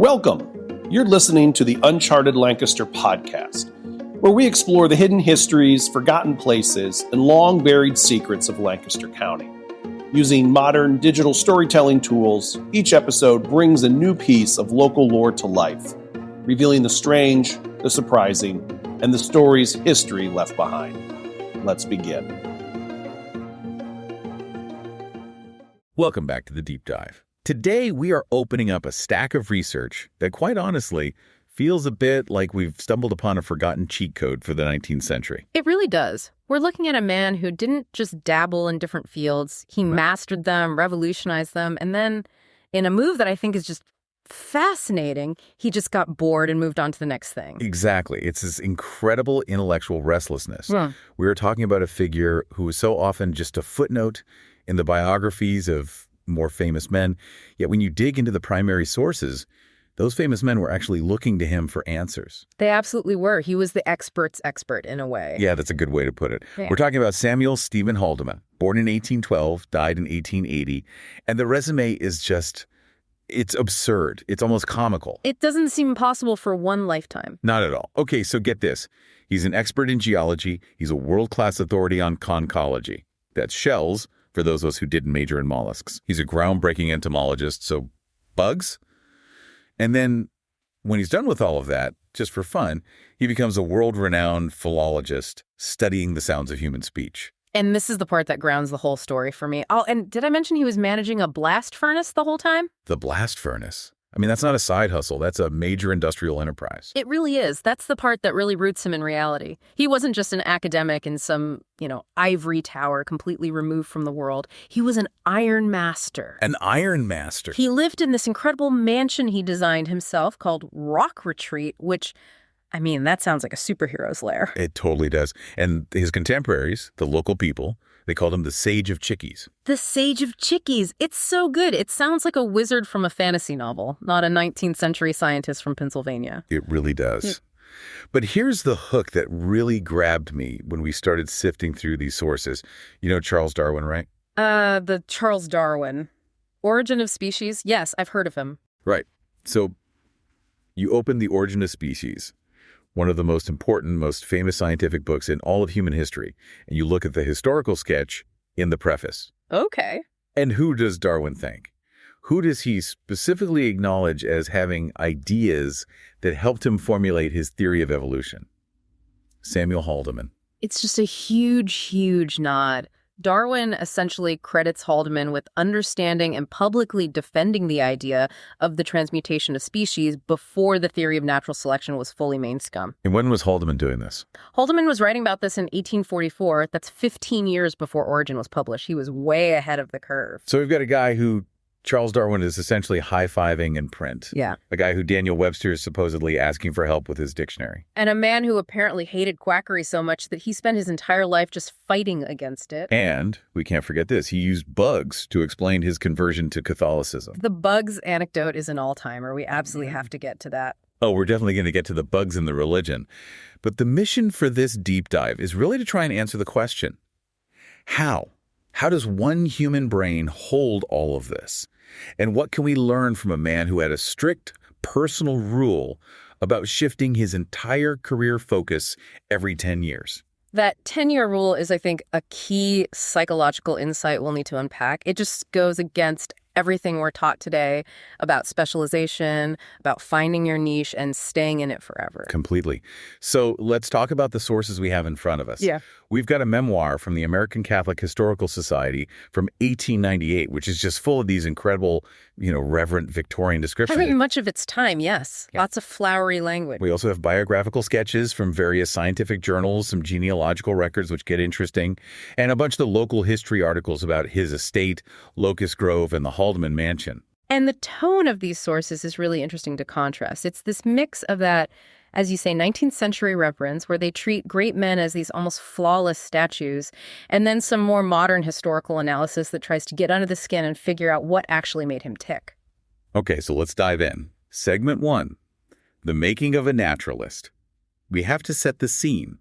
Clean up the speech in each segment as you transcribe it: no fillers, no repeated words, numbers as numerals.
Welcome! You're listening to the Uncharted Lancaster podcast, where we explore the hidden histories, forgotten places, and long-buried secrets of Lancaster County. Using modern digital storytelling tools, each episode brings a new piece of local lore to life, revealing the strange, the surprising, and the stories history left behind. Let's begin. Welcome back to the Deep Dive. Today, we are opening up a stack of research that, quite honestly, feels a bit like we've stumbled upon a forgotten cheat code for the 19th century. It really does. We're looking at a man who didn't just dabble in different fields. He mastered them, revolutionized them, and then, in a move that I think is just fascinating, he just got bored and moved on to the next thing. Exactly. It's this incredible intellectual restlessness. Yeah. We are talking about a figure who is so often just a footnote in the biographies of more famous men. Yet when you dig into the primary sources, those famous men were actually looking to him for answers. They absolutely were. He was the expert's expert in a way. Yeah, that's a good way to put it. Yeah. We're talking about Samuel Stehman Haldeman, born in 1812, died in 1880. And the resume is just, it's absurd. It's almost comical. It doesn't seem possible for one lifetime. Not at all. Okay, so get this. He's an expert in geology. He's a world-class authority on conchology. That's shells, for those of us who didn't major in mollusks. He's a groundbreaking entomologist, so bugs. And then when he's done with all of that, just for fun, he becomes a world-renowned philologist studying the sounds of human speech. And this is the part that grounds the whole story for me. Oh, and did I mention he was managing a blast furnace the whole time? The blast furnace. I mean, that's not a side hustle. That's a major industrial enterprise. It really is. That's the part that really roots him in reality. He wasn't just an academic in some, ivory tower completely removed from the world. He was an Ironmaster. An Ironmaster. He lived in this incredible mansion he designed himself called Rock Retreat, which, that sounds like a superhero's lair. It totally does. And his contemporaries, the local people, they called him the Sage of Chickies. The Sage of Chickies. It's so good. It sounds like a wizard from a fantasy novel, not a 19th century scientist from Pennsylvania. It really does. But here's the hook that really grabbed me when we started sifting through these sources. You know Charles Darwin, right? The Charles Darwin. Origin of Species? Yes, I've heard of him. Right. So you open The Origin of Species, one of the most important, most famous scientific books in all of human history, and you look at the historical sketch in the preface. Okay. And who does Darwin thank? Who does he specifically acknowledge as having ideas that helped him formulate his theory of evolution? Samuel Haldeman. It's just a huge, huge nod. Darwin essentially credits Haldeman with understanding and publicly defending the idea of the transmutation of species before the theory of natural selection was fully mainstream. And when was Haldeman doing this? Haldeman was writing about this in 1844. That's 15 years before Origin was published. He was way ahead of the curve. So we've got a guy who Charles Darwin is essentially high-fiving in print. Yeah. A guy who Daniel Webster is supposedly asking for help with his dictionary. And a man who apparently hated quackery so much that he spent his entire life just fighting against it. And we can't forget this. He used bugs to explain his conversion to Catholicism. The bugs anecdote is an all-timer. We absolutely have to get to that. Oh, we're definitely going to get to the bugs in the religion. But the mission for this deep dive is really to try and answer the question, how? How does one human brain hold all of this? And what can we learn from a man who had a strict personal rule about shifting his entire career focus every 10 years? That 10-year rule is, I think, a key psychological insight we'll need to unpack. It just goes against everything we're taught today about specialization, about finding your niche and staying in it forever. Completely. So let's talk about the sources we have in front of us. Yeah. We've got a memoir from the American Catholic Historical Society from 1898, which is just full of these incredible, reverent Victorian descriptions. Much of its time, yes. Yeah. Lots of flowery language. We also have biographical sketches from various scientific journals, some genealogical records, which get interesting, and a bunch of the local history articles about his estate, Locust Grove, and the Haldeman Mansion. And the tone of these sources is really interesting to contrast. It's this mix of that, as you say, 19th century reverence, where they treat great men as these almost flawless statues, and then some more modern historical analysis that tries to get under the skin and figure out what actually made him tick. Okay, so let's dive in. Segment 1, the making of a naturalist. We have to set the scene,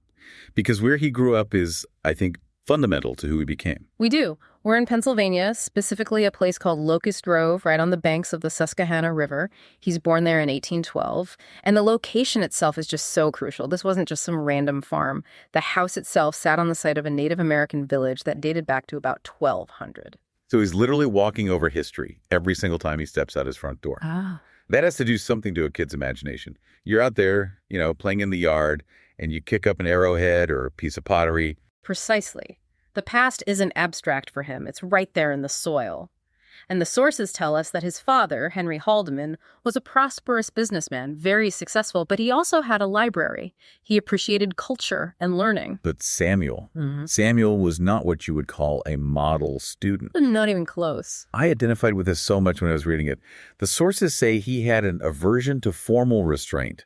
because where he grew up is, I think, fundamental to who he became. We do. We're in Pennsylvania, specifically a place called Locust Grove, right on the banks of the Susquehanna River. He's born there in 1812, and the location itself is just so crucial. This wasn't just some random farm. The house itself sat on the site of a Native American village that dated back to about 1200. So he's literally walking over history every single time he steps out his front door. Ah. That has to do something to a kid's imagination. You're out there, playing in the yard, and you kick up an arrowhead or a piece of pottery. Precisely. The past isn't abstract for him. It's right there in the soil. And the sources tell us that his father, Henry Haldeman, was a prosperous businessman, very successful, but he also had a library. He appreciated culture and learning. But Samuel was not what you would call a model student. Not even close. I identified with this so much when I was reading it. The sources say he had an aversion to formal restraint,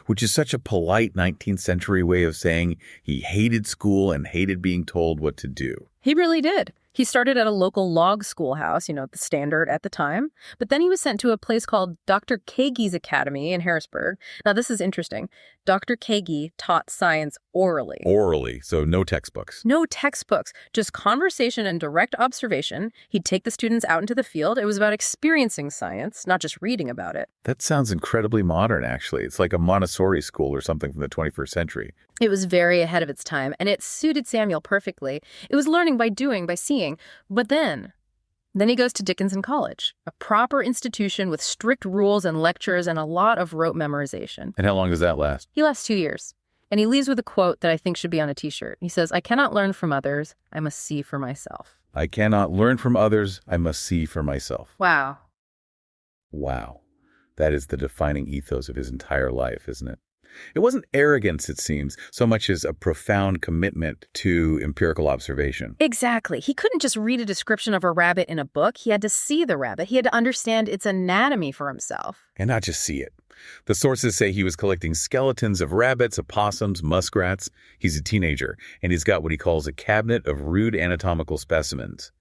which is such a polite 19th century way of saying he hated school and hated being told what to do. He really did. He started at a local log schoolhouse, the standard at the time. But then he was sent to a place called Dr. Kagi's Academy in Harrisburg. Now, this is interesting. Dr. Kagi taught science orally. Orally, so no textbooks. No textbooks, just conversation and direct observation. He'd take the students out into the field. It was about experiencing science, not just reading about it. That sounds incredibly modern, actually. It's like a Montessori school or something from the 21st century. It was very ahead of its time, and it suited Samuel perfectly. It was learning by doing, by seeing. But then he goes to Dickinson College, a proper institution with strict rules and lectures and a lot of rote memorization. And how long does that last? He lasts 2 years. And he leaves with a quote that I think should be on a T-shirt. He says, "I cannot learn from others. I must see for myself." I cannot learn from others. I must see for myself. Wow. Wow. That is the defining ethos of his entire life, isn't it? It wasn't arrogance, it seems, so much as a profound commitment to empirical observation. Exactly. He couldn't just read a description of a rabbit in a book. He had to see the rabbit. He had to understand its anatomy for himself. And not just see it. The sources say he was collecting skeletons of rabbits, opossums, muskrats. He's a teenager, and he's got what he calls a cabinet of rude anatomical specimens.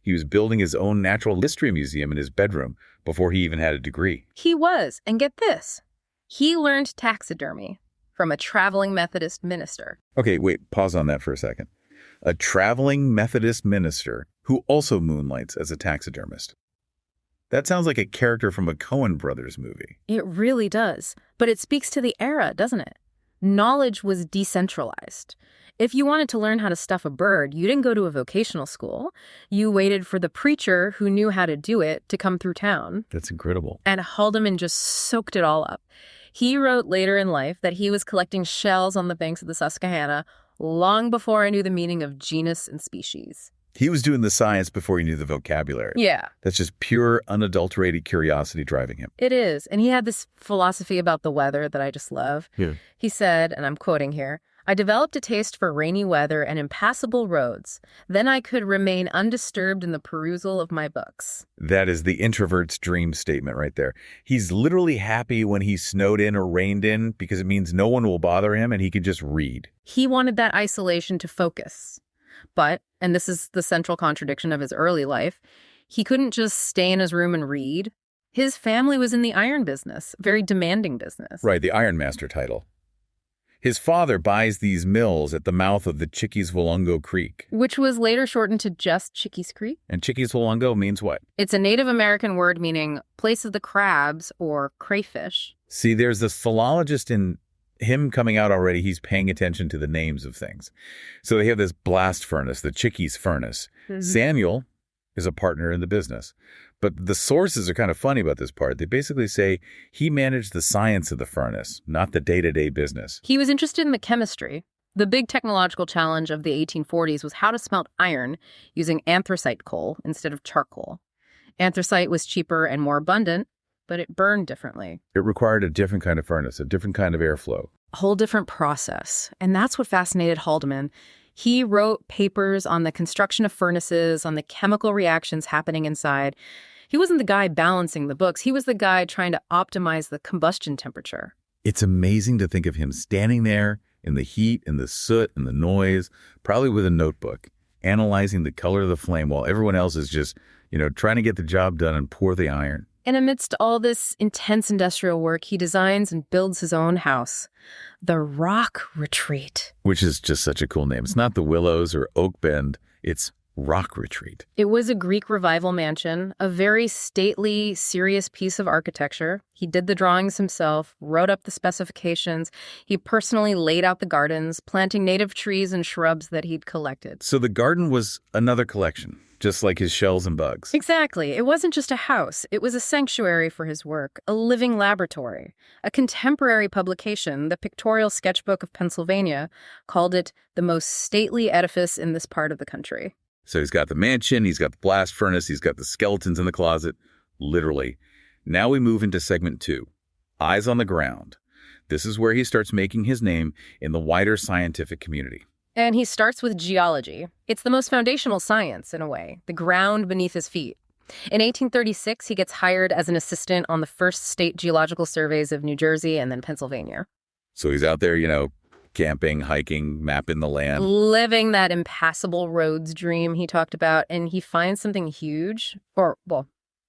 He was building his own natural history museum in his bedroom before he even had a degree. He was. And get this. He learned taxidermy from a traveling Methodist minister. Okay, wait, pause on that for a second. A traveling Methodist minister who also moonlights as a taxidermist. That sounds like a character from a Coen Brothers movie. It really does. But it speaks to the era, doesn't it? Knowledge was decentralized. If you wanted to learn how to stuff a bird, you didn't go to a vocational school. You waited for the preacher who knew how to do it to come through town. That's incredible. And Haldeman just soaked it all up. He wrote later in life that he was collecting shells on the banks of the Susquehanna long before I knew the meaning of genus and species. He was doing the science before he knew the vocabulary. Yeah. That's just pure, unadulterated curiosity driving him. It is. And he had this philosophy about the weather that I just love. Yeah. He said, and I'm quoting here, "I developed a taste for rainy weather and impassable roads. Then I could remain undisturbed in the perusal of my books." That is the introvert's dream statement right there. He's literally happy when he's snowed in or rained in because it means no one will bother him and he can just read. He wanted that isolation to focus. But, and this is the central contradiction of his early life, he couldn't just stay in his room and read. His family was in the iron business, very demanding business. Right, the Ironmaster title. His father buys these mills at the mouth of the Chickies-Wolungo Creek. Which was later shortened to just Chickies Creek. And Chickies-Wolungo means what? It's a Native American word meaning place of the crabs or crayfish. See, there's this philologist in him coming out already. He's paying attention to the names of things. So they have this blast furnace, the Chickies furnace. Mm-hmm. Samuel is a partner in the business. But the sources are kind of funny about this part. They basically say he managed the science of the furnace, not the day-to-day business. He was interested in the chemistry. The big technological challenge of the 1840s was how to smelt iron using anthracite coal instead of charcoal. Anthracite was cheaper and more abundant, but it burned differently. It required a different kind of furnace, a different kind of airflow. A whole different process. And that's what fascinated Haldeman. He wrote papers on the construction of furnaces, on the chemical reactions happening inside. He wasn't the guy balancing the books. He was the guy trying to optimize the combustion temperature. It's amazing to think of him standing there in the heat and the soot and the noise, probably with a notebook, analyzing the color of the flame while everyone else is just, trying to get the job done and pour the iron. And amidst all this intense industrial work, he designs and builds his own house, the Rock Retreat. Which is just such a cool name. It's not the Willows or Oak Bend. It's rock retreat. It was a Greek revival mansion, a very stately, serious piece of architecture. He did the drawings himself, wrote up the specifications. He personally laid out the gardens, planting native trees and shrubs that he'd collected. So the garden was another collection, just like his shells and bugs. Exactly. It wasn't just a house. It was a sanctuary for his work, a living laboratory. A contemporary publication, the Pictorial Sketchbook of Pennsylvania, called it the most stately edifice in this part of the country. So he's got the mansion, he's got the blast furnace, he's got the skeletons in the closet, literally. Now we move into segment 2, eyes on the ground. This is where he starts making his name in the wider scientific community. And he starts with geology. It's the most foundational science, in a way, the ground beneath his feet. In 1836, he gets hired as an assistant on the first state geological surveys of New Jersey and then Pennsylvania. So he's out there, camping, hiking, mapping the land. Living that impassable roads dream he talked about, and he finds something huge,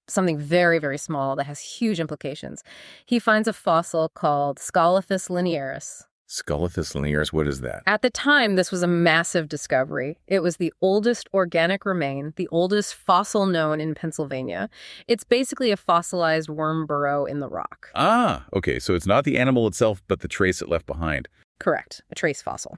something very, very small that has huge implications. He finds a fossil called Scolopus linearis. Scolopus linearis, what is that? At the time, this was a massive discovery. It was the oldest organic remain, the oldest fossil known in Pennsylvania. It's basically a fossilized worm burrow in the rock. Ah, okay, so it's not the animal itself, but the trace it left behind. Correct, a trace fossil.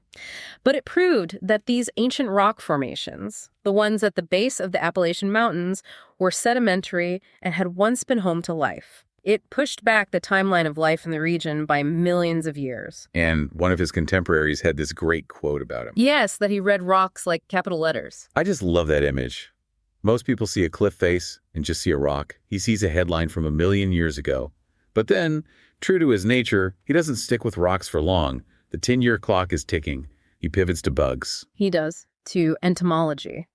But it proved that these ancient rock formations, the ones at the base of the Appalachian Mountains, were sedimentary and had once been home to life. It pushed back the timeline of life in the region by millions of years. And one of his contemporaries had this great quote about him. Yes, that he read rocks like capital letters. I just love that image. Most people see a cliff face and just see a rock. He sees a headline from 1,000,000 years ago. But then, true to his nature, he doesn't stick with rocks for long. The 10-year clock is ticking. He pivots to bugs. He does, to entomology.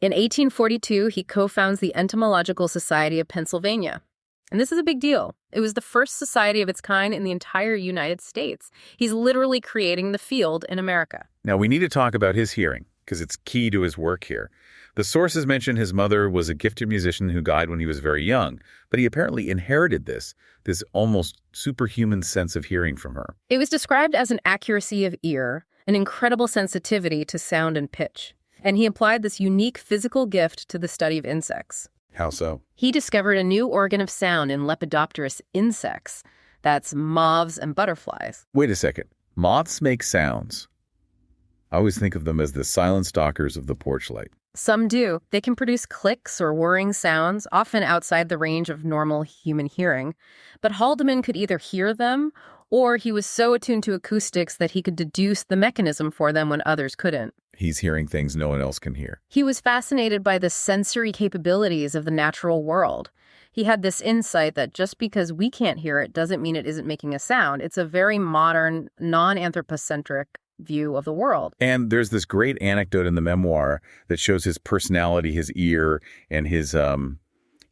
In 1842, he co-founds the Entomological Society of Pennsylvania. And this is a big deal. It was the first society of its kind in the entire United States. He's literally creating the field in America. Now, we need to talk about his hearing, because it's key to his work here. The sources mention his mother was a gifted musician who died when he was very young, but he apparently inherited this almost superhuman sense of hearing from her. It was described as an accuracy of ear, an incredible sensitivity to sound and pitch. And he applied this unique physical gift to the study of insects. How so? He discovered a new organ of sound in Lepidopterous insects. That's moths and butterflies. Wait a second. Moths make sounds. I always think of them as the silent stalkers of the porch light. Some do. They can produce clicks or whirring sounds, often outside the range of normal human hearing. But Haldeman could either hear them, or he was so attuned to acoustics that he could deduce the mechanism for them when others couldn't. He's hearing things no one else can hear. He was fascinated by the sensory capabilities of the natural world. He had this insight that just because we can't hear it doesn't mean it isn't making a sound. It's a very modern, non-anthropocentric view of the world. And there's this great anecdote in the memoir that shows his personality, his ear, and his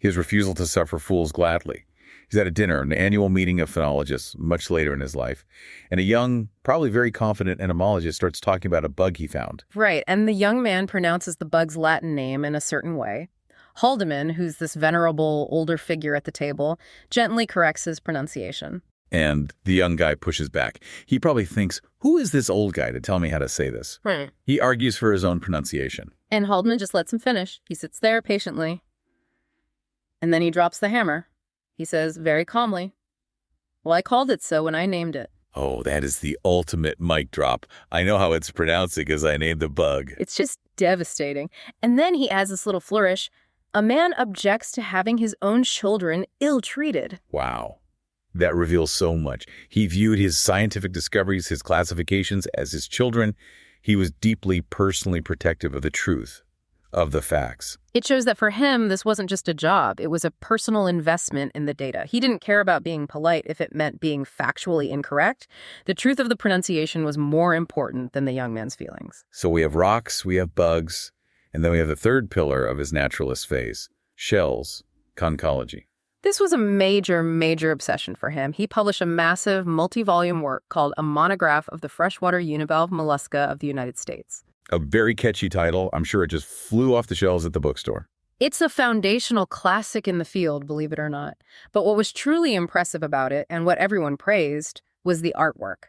refusal to suffer fools gladly. He's at a dinner, an annual meeting of philologists, much later in his life, and a young, probably very confident entomologist starts talking about a bug he found. Right, and the young man pronounces the bug's Latin name in a certain way. Haldeman, who's this venerable older figure at the table, gently corrects his pronunciation. And the young guy pushes back. He probably thinks, who is this old guy to tell me how to say this? Right. He argues for his own pronunciation. And Haldeman just lets him finish. He sits there patiently. And then he drops the hammer. He says very calmly, "Well, I called it so when I named it." Oh, that is the ultimate mic drop. I know how it's pronounced because I named the bug. It's just devastating. And then he adds this little flourish. A man objects to having his own children ill-treated. Wow. That reveals so much. He viewed his scientific discoveries, his classifications as his children. He was deeply personally protective of the truth, of the facts. It shows that for him, this wasn't just a job. It was a personal investment in the data. He didn't care about being polite if it meant being factually incorrect. The truth of the pronunciation was more important than the young man's feelings. So we have rocks, we have bugs, and then we have the third pillar of his naturalist phase, shells, conchology. This was a major, major obsession for him. He published a massive multi-volume work called A Monograph of the Freshwater Univalve Mollusca of the United States. A very catchy title. I'm sure it just flew off the shelves at the bookstore. It's a foundational classic in the field, believe it or not. But what was truly impressive about it, and what everyone praised, was the artwork.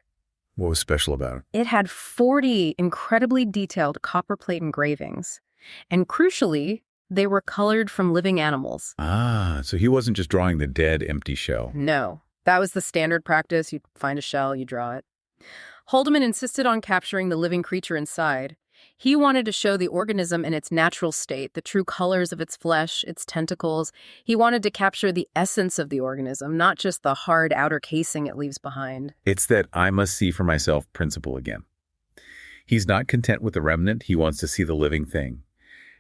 What was special about it? It had 40 incredibly detailed copperplate engravings. And crucially, they were colored from living animals. Ah, so he wasn't just drawing the dead, empty shell. No, that was the standard practice. You'd find a shell, you draw it. Haldeman insisted on capturing the living creature inside. He wanted to show the organism in its natural state, the true colors of its flesh, its tentacles. He wanted to capture the essence of the organism, not just the hard outer casing it leaves behind. It's that I must see for myself principle again. He's not content with the remnant. He wants to see the living thing.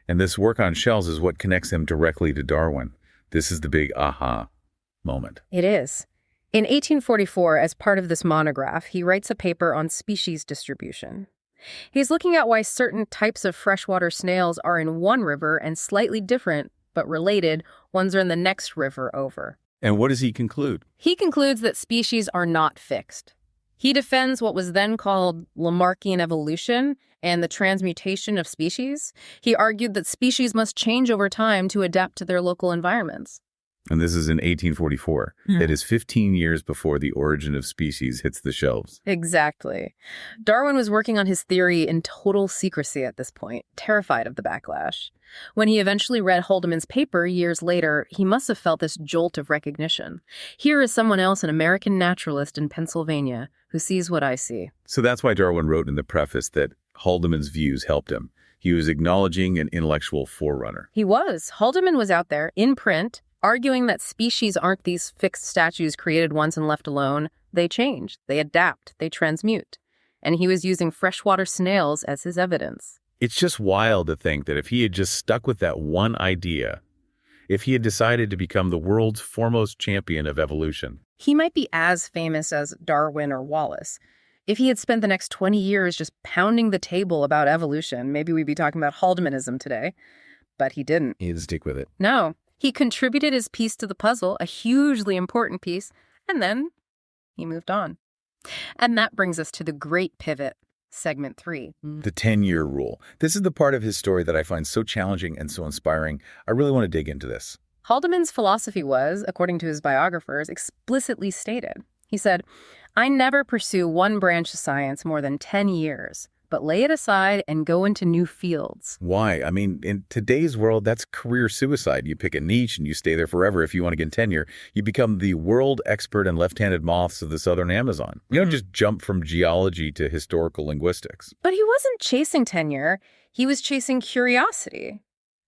And this work on shells is what connects him directly to Darwin. This is the big aha moment. It is. In 1844, as part of this monograph, he writes a paper on species distribution. He's looking at why certain types of freshwater snails are in one river and slightly different, but related, ones are in the next river over. And what does he conclude? He concludes that species are not fixed. He defends what was then called Lamarckian evolution and the transmutation of species. He argued that species must change over time to adapt to their local environments. And this is in 1844. It is 15 years before The Origin of Species hits the shelves. Exactly. Darwin was working on his theory in total secrecy at this point, terrified of the backlash. When he eventually read Haldeman's paper years later, he must have felt this jolt of recognition. Here is someone else, an American naturalist in Pennsylvania, who sees what I see. So that's why Darwin wrote in the preface that Haldeman's views helped him. He was acknowledging an intellectual forerunner. He was. Haldeman was out there, in print, arguing that species aren't these fixed statues created once and left alone. They change, they adapt, they transmute. And he was using freshwater snails as his evidence. It's just wild to think that if he had just stuck with that one idea, if he had decided to become the world's foremost champion of evolution, he might be as famous as Darwin or Wallace. If he had spent the next 20 years just pounding the table about evolution, maybe we'd be talking about Haldemanism today. But he didn't. he had to stick with it. No. He contributed his piece to the puzzle, a hugely important piece, and then he moved on. And that brings us to the great pivot, segment 3. The 10-year rule. This is the part of his story that I find so challenging and so inspiring. I really want to dig into this. Haldeman's philosophy was, according to his biographers, explicitly stated. He said, "I never pursue one branch of science more than 10 years. But lay it aside and go into new fields." Why? I mean, in today's world, that's career suicide. You pick a niche and you stay there forever if you want to get tenure. You become the world expert in left-handed moths of the southern Amazon. You don't just jump from geology to historical linguistics. But he wasn't chasing tenure. He was chasing curiosity.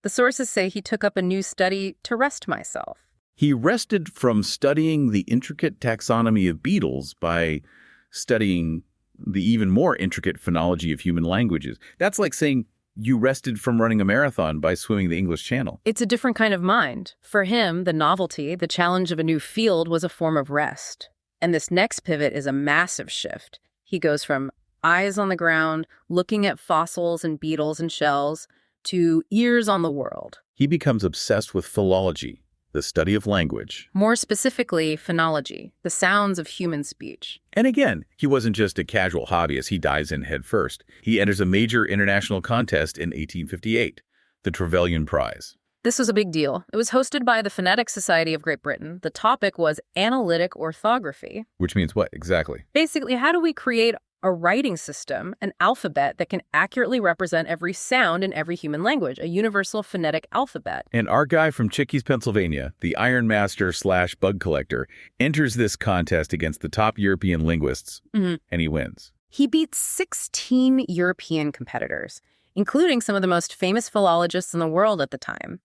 The sources say he took up a new study to rest myself. He rested from studying the intricate taxonomy of beetles by studying the even more intricate phonology of human languages. That's like saying you rested from running a marathon by swimming the English Channel. It's a different kind of mind. For him, the novelty, the challenge of a new field was a form of rest. And this next pivot is a massive shift. He goes from eyes on the ground, looking at fossils and beetles and shells, to ears on the world. He becomes obsessed with philology, the study of language. More specifically, phonology, the sounds of human speech. And again, he wasn't just a casual hobbyist. He dives in head first. He enters a major international contest in 1858, the Trevelyan Prize. This was a big deal. It was hosted by the Phonetic Society of Great Britain. The topic was analytic orthography. Which means what exactly? Basically, how do we create a writing system, an alphabet that can accurately represent every sound in every human language, a universal phonetic alphabet? And our guy from Chickies, Pennsylvania, the Ironmaster / bug collector, enters this contest against the top European linguists, and he wins. He beats 16 European competitors, including some of the most famous philologists in the world at the time.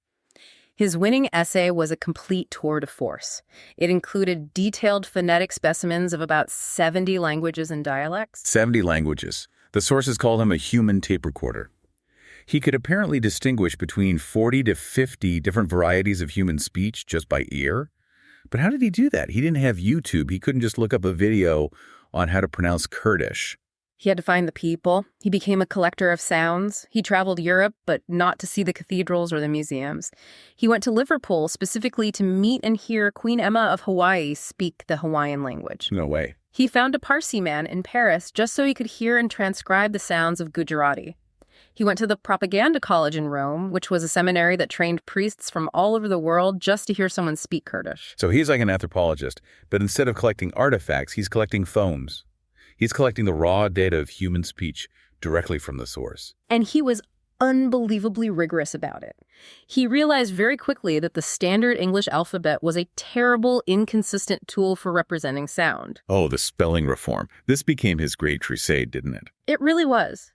His winning essay was a complete tour de force. It included detailed phonetic specimens of about 70 languages and dialects. 70 languages. The sources call him a human tape recorder. He could apparently distinguish between 40 to 50 different varieties of human speech just by ear. But how did he do that? He didn't have YouTube. He couldn't just look up a video on how to pronounce Kurdish. He had to find the people. He became a collector of sounds. He traveled Europe, but not to see the cathedrals or the museums. He went to Liverpool specifically to meet and hear Queen Emma of Hawaii speak the Hawaiian language. No way. He found a Parsi man in Paris just so he could hear and transcribe the sounds of Gujarati. He went to the Propaganda College in Rome, which was a seminary that trained priests from all over the world just to hear someone speak Kurdish. So he's like an anthropologist, but instead of collecting artifacts, he's collecting phones. He's collecting the raw data of human speech directly from the source. And he was unbelievably rigorous about it. He realized very quickly that the standard English alphabet was a terrible, inconsistent tool for representing sound. Oh, the spelling reform. This became his great crusade, didn't it? It really was.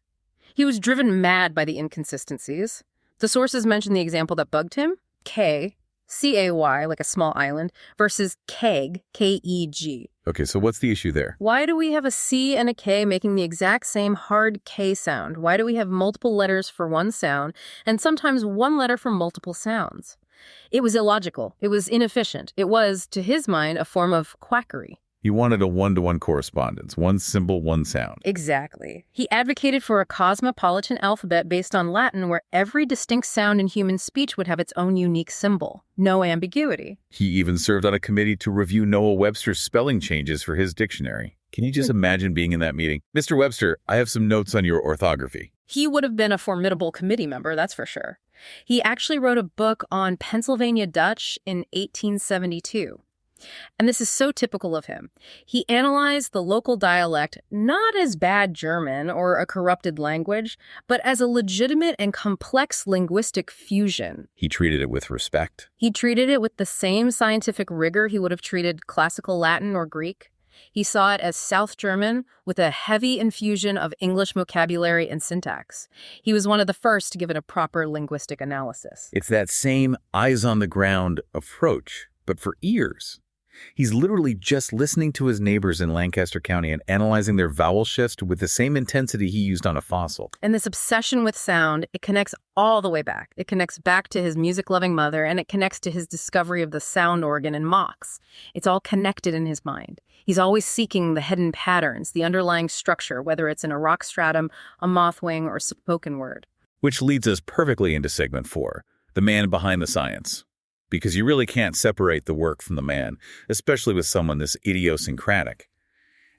He was driven mad by the inconsistencies. The sources mention the example that bugged him: K, C-A-Y, like a small island, versus keg, K-E-G. Okay, so what's the issue there? Why do we have a C and a K making the exact same hard K sound? Why do we have multiple letters for one sound and sometimes one letter for multiple sounds? It was illogical. It was inefficient. It was, to his mind, a form of quackery. He wanted a one-to-one correspondence, one symbol, one sound. Exactly. He advocated for a cosmopolitan alphabet based on Latin where every distinct sound in human speech would have its own unique symbol. No ambiguity. He even served on a committee to review Noah Webster's spelling changes for his dictionary. Can you just imagine being in that meeting? Mr. Webster, I have some notes on your orthography. He would have been a formidable committee member, that's for sure. He actually wrote a book on Pennsylvania Dutch in 1872. And this is so typical of him. He analyzed the local dialect not as bad German or a corrupted language, but as a legitimate and complex linguistic fusion. He treated it with respect. He treated it with the same scientific rigor he would have treated classical Latin or Greek. He saw it as South German with a heavy infusion of English vocabulary and syntax. He was one of the first to give it a proper linguistic analysis. It's that same eyes-on-the-ground approach, but for ears. He's literally just listening to his neighbors in Lancaster County and analyzing their vowel shifts with the same intensity he used on a fossil. And this obsession with sound, it connects all the way back. It connects back to his music-loving mother, and it connects to his discovery of the sound organ in mocks. It's all connected in his mind. He's always seeking the hidden patterns, the underlying structure, whether it's in a rock stratum, a moth wing, or spoken word. Which leads us perfectly into segment 4, the man behind the science. Because you really can't separate the work from the man, especially with someone this idiosyncratic.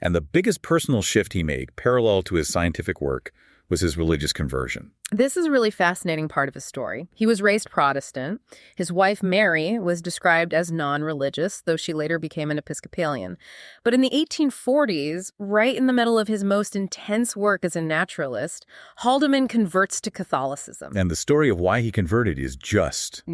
And the biggest personal shift he made, parallel to his scientific work, was his religious conversion. This is a really fascinating part of his story. He was raised Protestant. His wife, Mary, was described as non-religious, though she later became an Episcopalian. But in the 1840s, right in the middle of his most intense work as a naturalist, Haldeman converts to Catholicism. And the story of why he converted is just...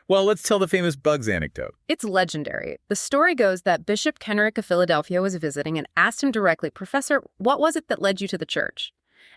Well, let's tell the famous bugs anecdote. It's legendary. The story goes that Bishop Kenrick of Philadelphia was visiting and asked him directly, "Professor, what was it that led you to the church?"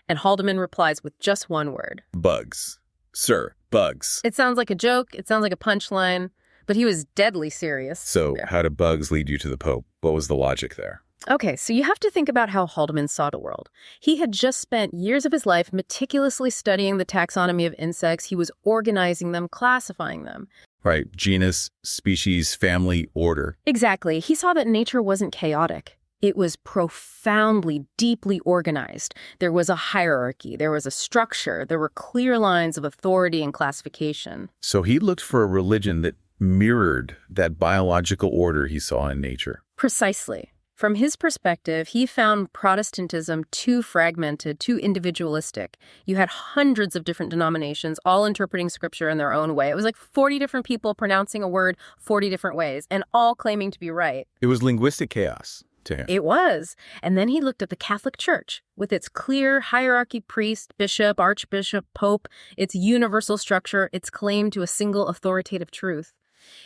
And Haldeman replies with just one word. Bugs. Sir, bugs. It sounds like a joke. It sounds like a punchline. But he was deadly serious. So how did bugs lead you to the Pope? What was the logic there? Okay, so you have to think about how Haldeman saw the world. He had just spent years of his life meticulously studying the taxonomy of insects. He was organizing them, classifying them. Right, genus, species, family, order. Exactly. He saw that nature wasn't chaotic. It was profoundly, deeply organized. There was a hierarchy. There was a structure. There were clear lines of authority and classification. So he looked for a religion that mirrored that biological order he saw in nature. Precisely. From his perspective, he found Protestantism too fragmented, too individualistic. You had hundreds of different denominations, all interpreting scripture in their own way. It was like 40 different people pronouncing a word 40 different ways, and all claiming to be right. It was linguistic chaos to him. It was. And then he looked at the Catholic Church with its clear hierarchy, priest, bishop, archbishop, pope, its universal structure, its claim to a single authoritative truth.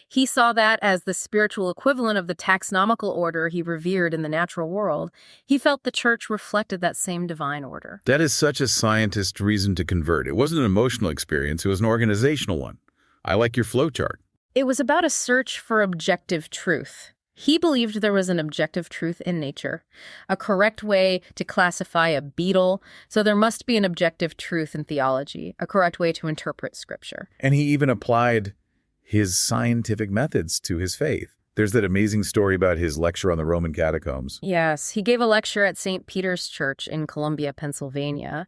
He saw that as the spiritual equivalent of the taxonomical order he revered in the natural world. He felt the church reflected that same divine order. That is such a scientist reason to convert. It wasn't an emotional experience, it was an organizational one. I like your flowchart. It was about a search for objective truth. He believed there was an objective truth in nature, a correct way to classify a beetle, so there must be an objective truth in theology, a correct way to interpret scripture. And he even applied his scientific methods to his faith. There's that amazing story about his lecture on the Roman catacombs. Yes, he gave a lecture at St. Peter's Church in Columbia, Pennsylvania.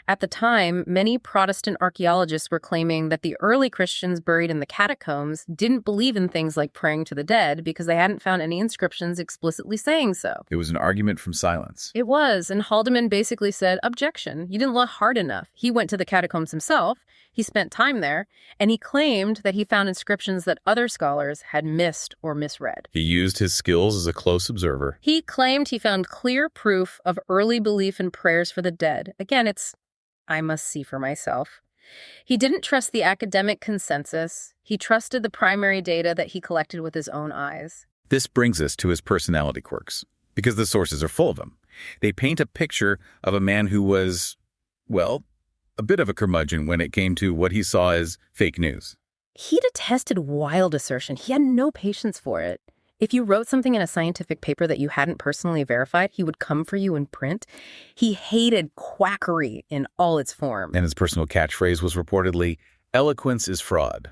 At the time, many Protestant archaeologists were claiming that the early Christians buried in the catacombs didn't believe in things like praying to the dead because they hadn't found any inscriptions explicitly saying so. It was an argument from silence. It was, and Haldeman basically said, objection, you didn't look hard enough. He went to the catacombs himself, he spent time there, and he claimed that he found inscriptions that other scholars had missed or misread. He used his skills as a close observer. He claimed he found clear proof of early belief in prayers for the dead. Again, it's I must see for myself. He didn't trust the academic consensus. He trusted the primary data that he collected with his own eyes. This brings us to his personality quirks, because the sources are full of them. They paint a picture of a man who was, well, a bit of a curmudgeon when it came to what he saw as fake news. He detested wild assertion. He had no patience for it. If you wrote something in a scientific paper that you hadn't personally verified, he would come for you in print. He hated quackery in all its form. And his personal catchphrase was reportedly, "Eloquence is fraud."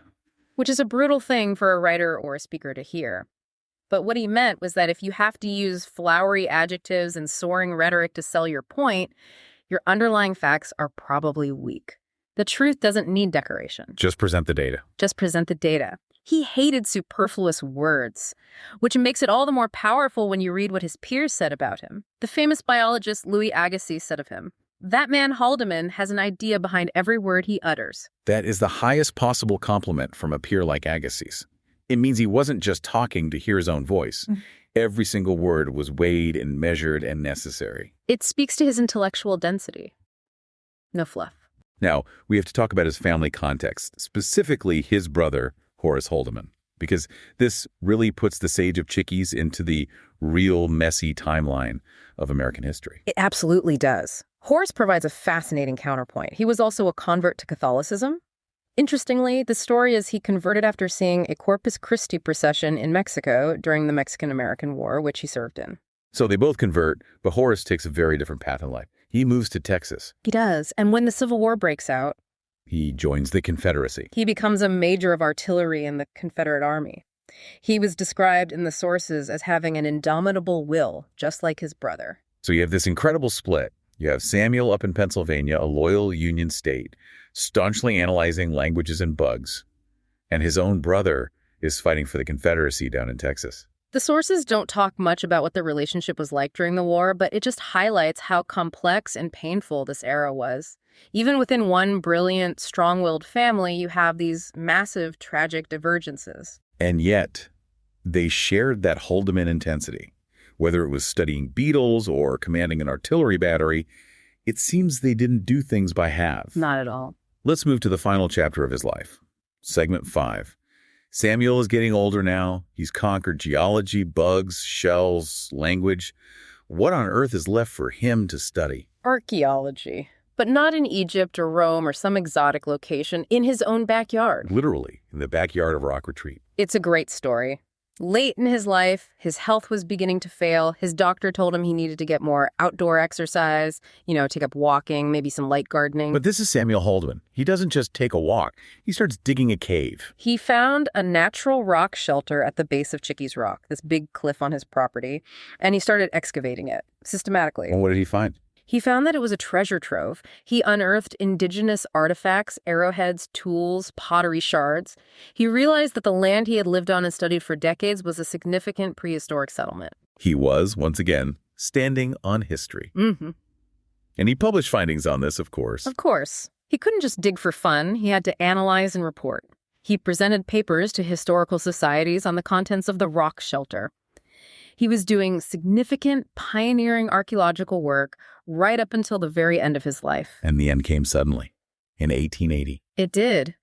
Which is a brutal thing for a writer or a speaker to hear. But what he meant was that if you have to use flowery adjectives and soaring rhetoric to sell your point, your underlying facts are probably weak. The truth doesn't need decoration. Just present the data. Just present the data. He hated superfluous words, which makes it all the more powerful when you read what his peers said about him. The famous biologist Louis Agassiz said of him, "That man Haldeman has an idea behind every word he utters." That is the highest possible compliment from a peer like Agassiz. It means he wasn't just talking to hear his own voice. Every single word was weighed and measured and necessary. It speaks to his intellectual density. No fluff. Now, we have to talk about his family context, specifically his brother, Horace Haldeman, because this really puts the Sage of Chickies into the real messy timeline of American history. It absolutely does. Horace provides a fascinating counterpoint. He was also a convert to Catholicism. Interestingly, the story is he converted after seeing a Corpus Christi procession in Mexico during the Mexican-American War, which he served in. So they both convert, but Horace takes a very different path in life. He moves to Texas. He does. And when the Civil War breaks out, he joins the Confederacy. He becomes a major of artillery in the Confederate Army. He was described in the sources as having an indomitable will, just like his brother. So you have this incredible split. You have Samuel up in Pennsylvania, a loyal Union state, staunchly analyzing languages and bugs, and his own brother is fighting for the Confederacy down in Texas. The sources don't talk much about what the relationship was like during the war, but it just highlights how complex and painful this era was. Even within one brilliant, strong-willed family, you have these massive, tragic divergences. And yet, they shared that Haldeman intensity. Whether it was studying beetles or commanding an artillery battery, it seems they didn't do things by halves. Not at all. Let's move to the final chapter of his life. Segment 5. Samuel is getting older now. He's conquered geology, bugs, shells, language. What on earth is left for him to study? Archaeology. But not in Egypt or Rome or some exotic location, in his own backyard. Literally, in the backyard of Rock Retreat. It's a great story. Late in his life, his health was beginning to fail. His doctor told him he needed to get more outdoor exercise, take up walking, maybe some light gardening. But this is Samuel Haldeman. He doesn't just take a walk. He starts digging a cave. He found a natural rock shelter at the base of Chickies Rock, this big cliff on his property, and he started excavating it systematically. And what did he find? He found that it was a treasure trove. He unearthed indigenous artifacts, arrowheads, tools, pottery shards. He realized that the land he had lived on and studied for decades was a significant prehistoric settlement. He was, once again, standing on history. Mm-hmm. And he published findings on this, of course. Of course. He couldn't just dig for fun. He had to analyze and report. He presented papers to historical societies on the contents of the rock shelter. He was doing significant, pioneering archaeological work right up until the very end of his life. And the end came suddenly, in 1880. It did.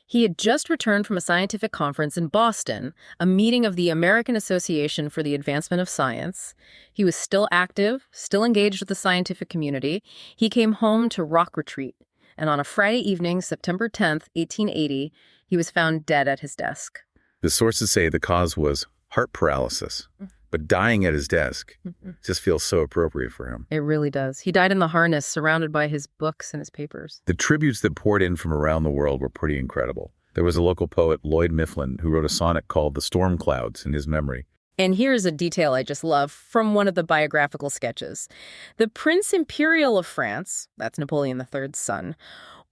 He had just returned from a scientific conference in Boston, a meeting of the American Association for the Advancement of Science. He was still active, still engaged with the scientific community. He came home to Rock Retreat, and on a Friday evening, September 10th, 1880, he was found dead at his desk. The sources say the cause was heart paralysis. But dying at his desk just feels so appropriate for him. It really does. He died in the harness, surrounded by his books and his papers. The tributes that poured in from around the world were pretty incredible. There was a local poet, Lloyd Mifflin, who wrote a sonnet called The Storm Clouds in his memory. And here's a detail I just love from one of the biographical sketches. The Prince Imperial of France, that's Napoleon III's son,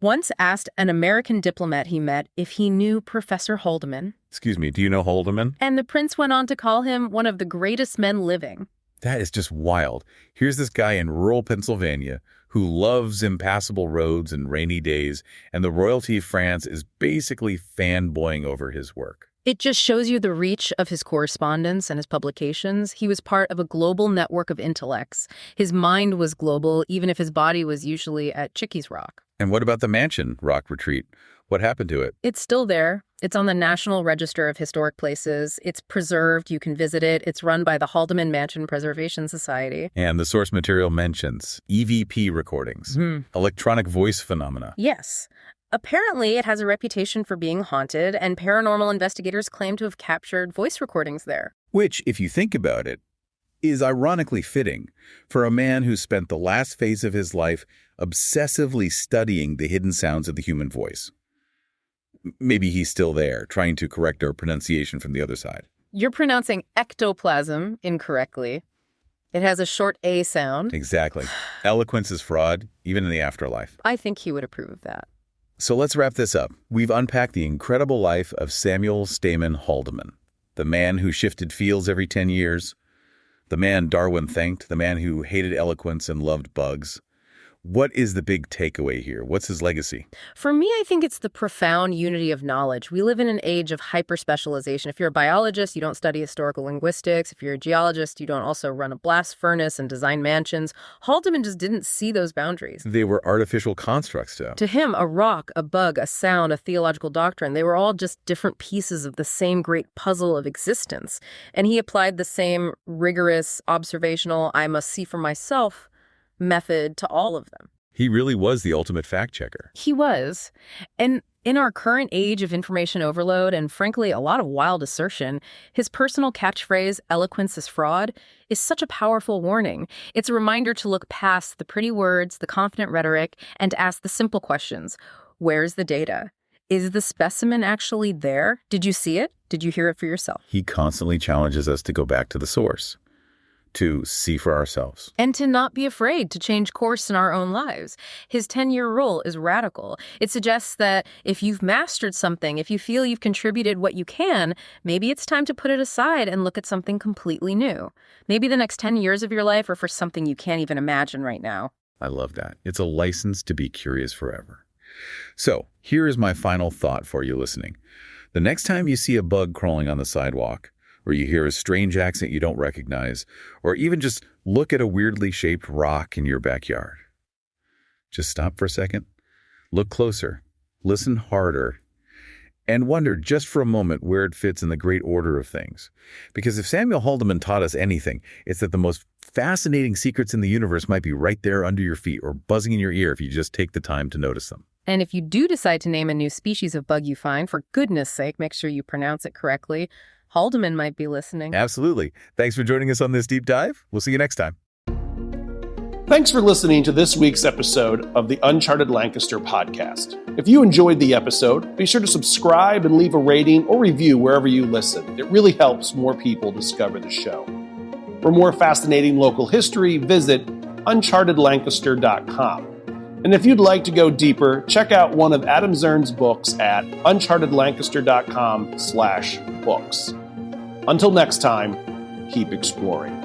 once asked an American diplomat he met if he knew Professor Haldeman. Excuse me, do you know Haldeman? And the prince went on to call him one of the greatest men living. That is just wild. Here's this guy in rural Pennsylvania who loves impassable roads and rainy days, and the royalty of France is basically fanboying over his work. It just shows you the reach of his correspondence and his publications. He was part of a global network of intellects. His mind was global, even if his body was usually at Chickee's Rock. And what about the Mansion Rock Retreat? What happened to it? It's still there. It's on the National Register of Historic Places. It's preserved. You can visit it. It's run by the Haldeman Mansion Preservation Society. And the source material mentions EVP recordings, electronic voice phenomena. Yes. Apparently, it has a reputation for being haunted, and paranormal investigators claim to have captured voice recordings there. Which, if you think about it, is ironically fitting for a man who spent the last phase of his life obsessively studying the hidden sounds of the human voice. Maybe he's still there, trying to correct our pronunciation from the other side. You're pronouncing ectoplasm incorrectly. It has a short A sound. Exactly. Eloquence is fraud, even in the afterlife. I think he would approve of that. So let's wrap this up. We've unpacked the incredible life of Samuel Stehman Haldeman, the man who shifted fields every 10 years, the man Darwin thanked, the man who hated eloquence and loved bugs. What is the big takeaway here? What's his legacy? For me, I think it's the profound unity of knowledge. We live in an age of hyper-specialization. If you're a biologist, you don't study historical linguistics. If you're a geologist, you don't also run a blast furnace and design mansions. Haldeman just didn't see those boundaries. They were artificial constructs, though. To him, a rock, a bug, a sound, a theological doctrine, they were all just different pieces of the same great puzzle of existence. And he applied the same rigorous, observational, I must see for myself method to all of them. He really was the ultimate fact checker. He was. And in our current age of information overload and, frankly, a lot of wild assertion, his personal catchphrase, eloquence is fraud, is such a powerful warning. It's a reminder to look past the pretty words, the confident rhetoric, and to ask the simple questions. Where's the data? Is the specimen actually there? Did you see it? Did you hear it for yourself? He constantly challenges us to go back to the source, to see for ourselves. And to not be afraid to change course in our own lives. His 10-year rule is radical. It suggests that if you've mastered something, if you feel you've contributed what you can, maybe it's time to put it aside and look at something completely new. Maybe the next 10 years of your life are for something you can't even imagine right now. I love that. It's a license to be curious forever. So, here is my final thought for you listening. The next time you see a bug crawling on the sidewalk, or you hear a strange accent you don't recognize, or even just look at a weirdly shaped rock in your backyard, just stop for a second, look closer, listen harder, and wonder just for a moment where it fits in the great order of things. Because if Samuel Haldeman taught us anything, it's that the most fascinating secrets in the universe might be right there under your feet or buzzing in your ear if you just take the time to notice them. And if you do decide to name a new species of bug you find, for goodness sake, make sure you pronounce it correctly. Haldeman might be listening. Absolutely. Thanks for joining us on this deep dive. We'll see you next time. Thanks for listening to this week's episode of the Uncharted Lancaster podcast. If you enjoyed the episode, be sure to subscribe and leave a rating or review wherever you listen. It really helps more people discover the show. For more fascinating local history, visit unchartedlancaster.com. And if you'd like to go deeper, check out one of Adam Zern's books at unchartedlancaster.com/books. Until next time, keep exploring.